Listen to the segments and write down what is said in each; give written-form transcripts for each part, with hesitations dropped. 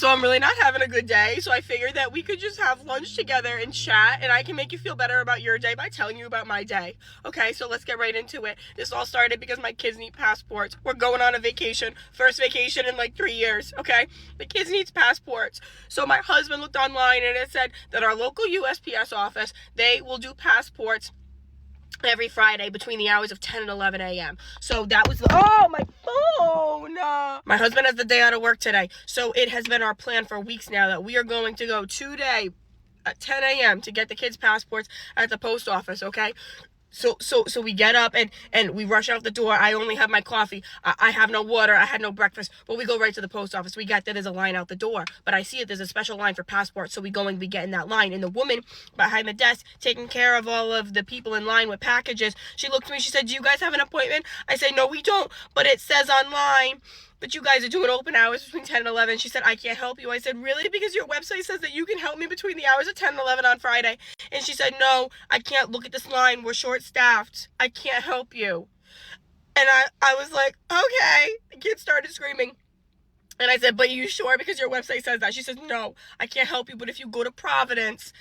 So I'm really not having a good day, so I figured that we could just have lunch together and chat, and I can make you feel better about your day by telling you about my day. Okay, so let's get right into it. This all started because my kids need passports. We're going on a vacation, first vacation in like 3 years, okay? The kids need passports. So my husband looked online and it said that our local USPS office, they will do passports every Friday between the hours of 10 and 11 a.m. So that was my phone. My husband has the day out of work today. So it has been our plan for weeks now that we are going to go today at 10 a.m. to get the kids' passports at the post office, okay? So we get up and we rush out the door. I only have my coffee. I have no water. I had no breakfast. But we go right to the post office. We got there. There's a line out the door. But I see it. There's a special line for passports. So we go and we get in that line. And the woman behind the desk taking care of all of the people in line with packages, she looked at me. She said, "Do you guys have an appointment?" I said, "No, we don't. But it says online but you guys are doing open hours between 10 and 11. She said, "I can't help you." I said, "Really? Because your website says that you can help me between the hours of 10 and 11 on Friday." And she said, "No, I can't look at this line. We're short-staffed. I can't help you." And I was like, "Okay." The kid started screaming. And I said, "But you sure? Because your website says that." She says, "No, I can't help you. But if you go to Providence,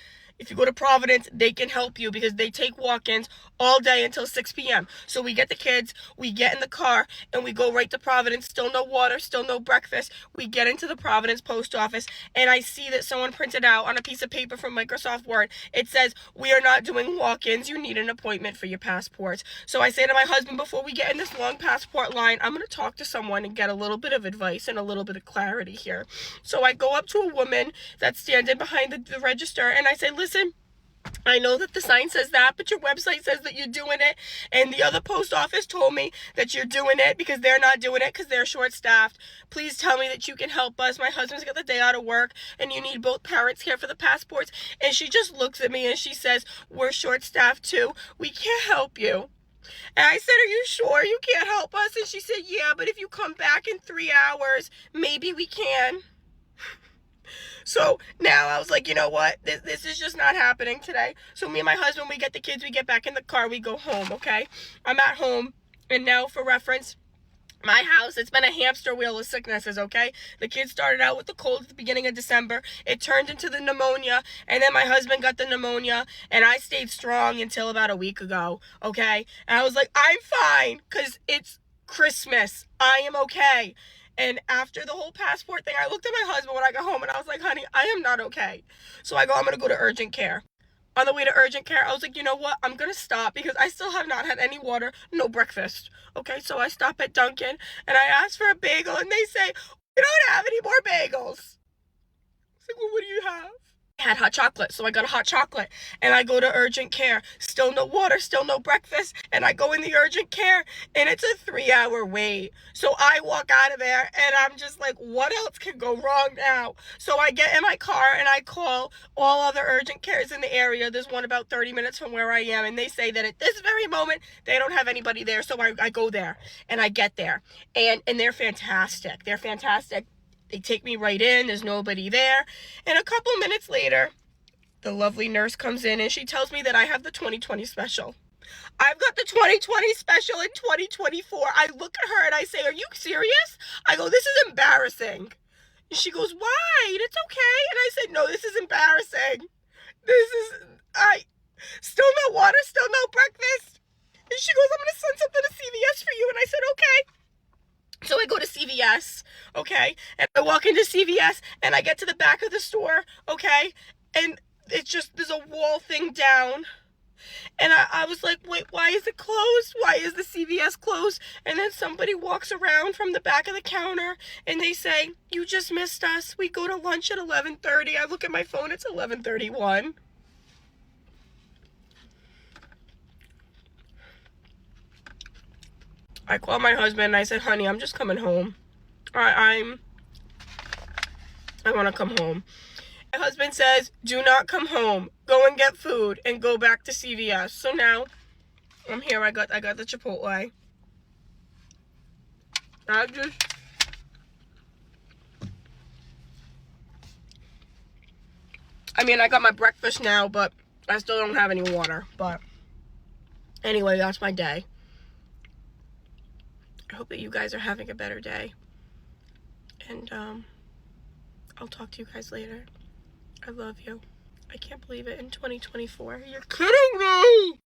they can help you because they take walk-ins all day until 6 p.m. So we get the kids, we get in the car, and we go right to Providence. Still no water, still no breakfast. We get into the Providence post office, and I see that someone printed out on a piece of paper from Microsoft Word. It says, "We are not doing walk-ins. You need an appointment for your passports." So I say to my husband, before we get in this long passport line, I'm going to talk to someone and get a little bit of advice and a little bit of clarity here. So I go up to a woman that's standing behind the register, and I say, "Listen, I know that the sign says that, but your website says that you're doing it, and the other post office told me that you're doing it because they're not doing it because they're short-staffed. Please tell me that you can help us. My husband's got the day out of work, and you need both parents here for the passports." And she just looks at me and she says, "We're short-staffed too. We can't help you." And I said, "Are you sure you can't help us?" And she said, "Yeah, but if you come back in 3 hours, maybe we can." So now I was like, you know what? This is just not happening today. So me and my husband, we get the kids, we get back in the car, we go home, okay? I'm at home, and now for reference, my house, it's been a hamster wheel of sicknesses, okay? The kids started out with the cold at the beginning of December. It turned into the pneumonia, and then my husband got the pneumonia, and I stayed strong until about a week ago, okay? And I was like, I'm fine, because it's Christmas. I am okay. And after the whole passport thing, I looked at my husband when I got home, and I was like, "Honey, I am not okay." So I go, "I'm going to go to urgent care." On the way to urgent care, I was like, you know what? I'm going to stop because I still have not had any water, no breakfast. Okay, so I stop at Dunkin' and I ask for a bagel, and they say, "We don't have any more bagels." I was like, "Well, what do you have?" I had hot chocolate, so I got a hot chocolate, and I go to urgent care. Still no water, still no breakfast, and I go in the urgent care, and it's a 3-hour wait. So I walk out of there, and I'm just like, what else can go wrong now? So I get in my car, and I call all other urgent cares in the area. There's one about 30 minutes from where I am, and they say that at this very moment, they don't have anybody there. So I go there, and I get there, and they're fantastic. They're fantastic. They take me right in. There's nobody there. And a couple minutes later, the lovely nurse comes in and she tells me that I have the 2020 special. I've got the 2020 special in 2024. I look at her and I say, "Are you serious?" I go, "This is embarrassing." And she goes, "Why? It's okay." And I said, "No, this is embarrassing. Still no water, still no breakfast." And she goes, "I'm going to send something to CVS for you." And I said, "Okay." So I go to CVS, okay, and I walk into CVS, and I get to the back of the store, okay, and it's just, there's a wall thing down, and I was like, wait, why is it closed? Why is the CVS closed? And then somebody walks around from the back of the counter, and they say, "You just missed us. We go to lunch at 11:30. I look at my phone, it's 11:31. I called my husband and I said, "Honey, I'm just coming home. I want to come home." My husband says, "Do not come home. Go and get food and go back to CVS." So now I'm here. I got the Chipotle. I got my breakfast now, but I still don't have any water. But anyway, that's my day. I hope that you guys are having a better day. And I'll talk to you guys later. I love you. I can't believe it. In 2024. You're kidding me!